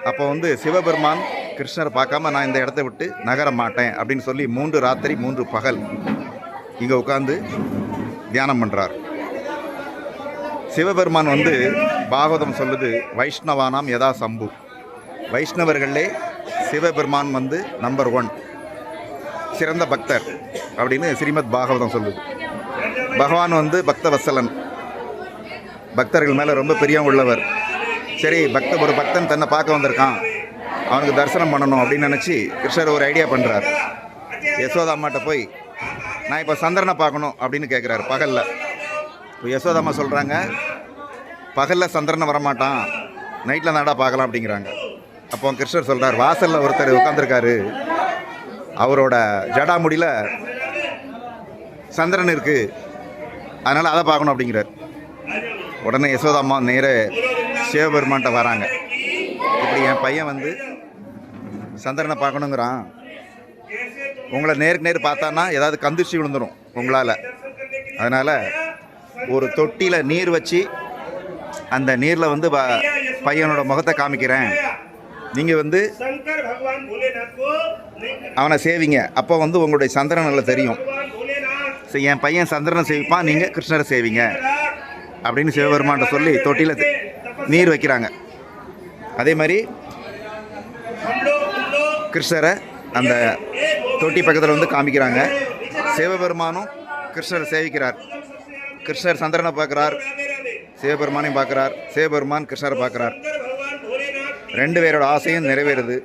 அப்போ வந்து சிவபெருமான் கிருஷ்ணரை பார்க்காம நான் இந்த இடத்த விட்டு நகர மாட்டேன் அப்படின்னு சொல்லி 3 ராத்திரி 3 பகல் இங்கே உட்காந்து தியானம் பண்ணுறார். சிவபெருமான் வந்து பாகவதம் சொல்லுது, வைஷ்ணவானாம் யதா சம்பு, வைஷ்ணவர்களே சிவபெருமான் வந்து நம்பர் 1 சிறந்த பக்தர் அப்படின்னு ஸ்ரீமத் பாகவதம் சொல்லுது. பகவான் வந்து பக்தவத்சலன், பக்தர்கள் மேலே ரொம்ப பிரியம் உள்ளவர். சரி, ஒரு பக்தன் தன்னை பார்க்க வந்திருக்கான், அவனுக்கு தரிசனம் பண்ணணும் அப்படின்னு நினச்சி கிருஷ்ணர் ஒரு ஐடியா பண்ணுறார். யசோதாம்மாட்ட போய் நான் இப்போ சந்திரனை பார்க்கணும் அப்படின்னு கேட்குறாரு பகலில். இப்போ யசோதாம்மா சொல்கிறாங்க, பகலில் சந்திரனை வரமாட்டான், நைட்டில் நாடா பார்க்கலாம் அப்படிங்கிறாங்க. அப்போ கிருஷ்ணர் சொல்கிறார், வாசலில் ஒருத்தர் உட்காந்துருக்காரு, அவரோட ஜடாமுடியில் சந்திரன் இருக்குது, அதனால் அதை பார்க்கணும் அப்படிங்கிறார். உடனே யசோதாம்மா நேர சிவபெருமான்கிட்ட வராங்க. இப்படி என் பையன் வந்து சந்திரனை பார்க்கணுங்கிறான், உங்களை நேருக்கு நேர் பார்த்தான்னா ஏதாவது கந்திர்ச்சி விழுந்துடும் உங்களால், அதனால் ஒரு தொட்டியில் நீர் வச்சு அந்த நீரில் வந்து பையனோட முகத்தை காமிக்கிறேன், நீங்கள் வந்து அவனை சேவிங்க, அப்போ வந்து உங்களுடைய சந்திரன் நல்லா தெரியும். சரி, என் பையன் சந்திரனை சேவிப்பான், நீங்கள் கிருஷ்ணரை சேவிங்க அப்படின்னு சிவபெருமான்கிட்ட சொல்லி தொட்டியில் நீர் வைக்கிறாங்க. அதே மாதிரி கிருஷ்ணரை அந்த தொட்டி பக்கத்தில் வந்து காமிக்கிறாங்க. சிவபெருமானும் கிருஷ்ணரை சேவிக்கிறார். கிருஷ்ணர் சந்திரனை பார்க்குறார், சிவபெருமானையும் பார்க்குறார், சிவபெருமான் கிருஷ்ணரை பார்க்குறார். 2 பேரோட ஆசையும் நிறைவேறுது.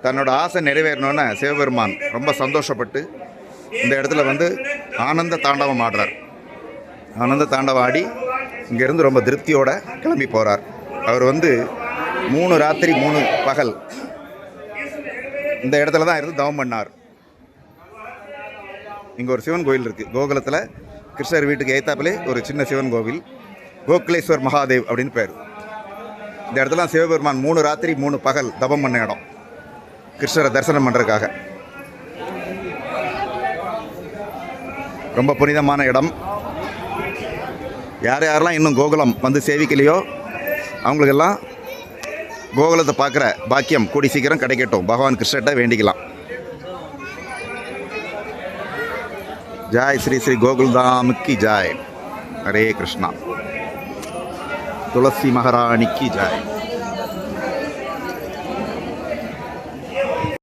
தன்னோட ஆசை நிறைவேறணுன்னு சிவபெருமான் ரொம்ப சந்தோஷப்பட்டு இந்த இடத்துல வந்து ஆனந்த தாண்டவம் ஆடுறார். ஆனந்த தாண்டவம் ஆடி இங்கேருந்து ரொம்ப திருப்தியோடு கிளம்பி போகிறார். அவர் வந்து 3 ராத்திரி 3 பகல் இந்த இடத்துல தான் இருந்து தவம் பண்ணார். இங்கே ஒரு சிவன் கோவில் இருக்குது கோகுலத்தில். கிருஷ்ணர் வீட்டுக்கு ஏத்தாப்பிலே ஒரு சின்ன சிவன் கோவில், கோகுலேஸ்வர் மகாதேவ் அப்படின்னு பேர். இந்த இடத்துல சிவபெருமான் 3 ராத்திரி 3 பகல் தவம் பண்ண இடம், கிருஷ்ணரை தரிசனம் பண்ணுறதுக்காக. ரொம்ப புனிதமான இடம். யாரெல்லாம் இன்னும் கோகுலம் வந்து சேவிக்கலையோ அவங்களுக்கெல்லாம் கோகுலத்தை பார்க்குற பாக்கியம் கூடி சீக்கிரம் கிடைக்கட்டும், பகவான் கிருஷ்ணர்கிட்ட வேண்டிக்கலாம். ஜாய் ஸ்ரீ ஸ்ரீ கோகுல்தாமுக்கு ஜாய். ஹரே கிருஷ்ணா. துளசி மகாராணிக்கு ஜாய்.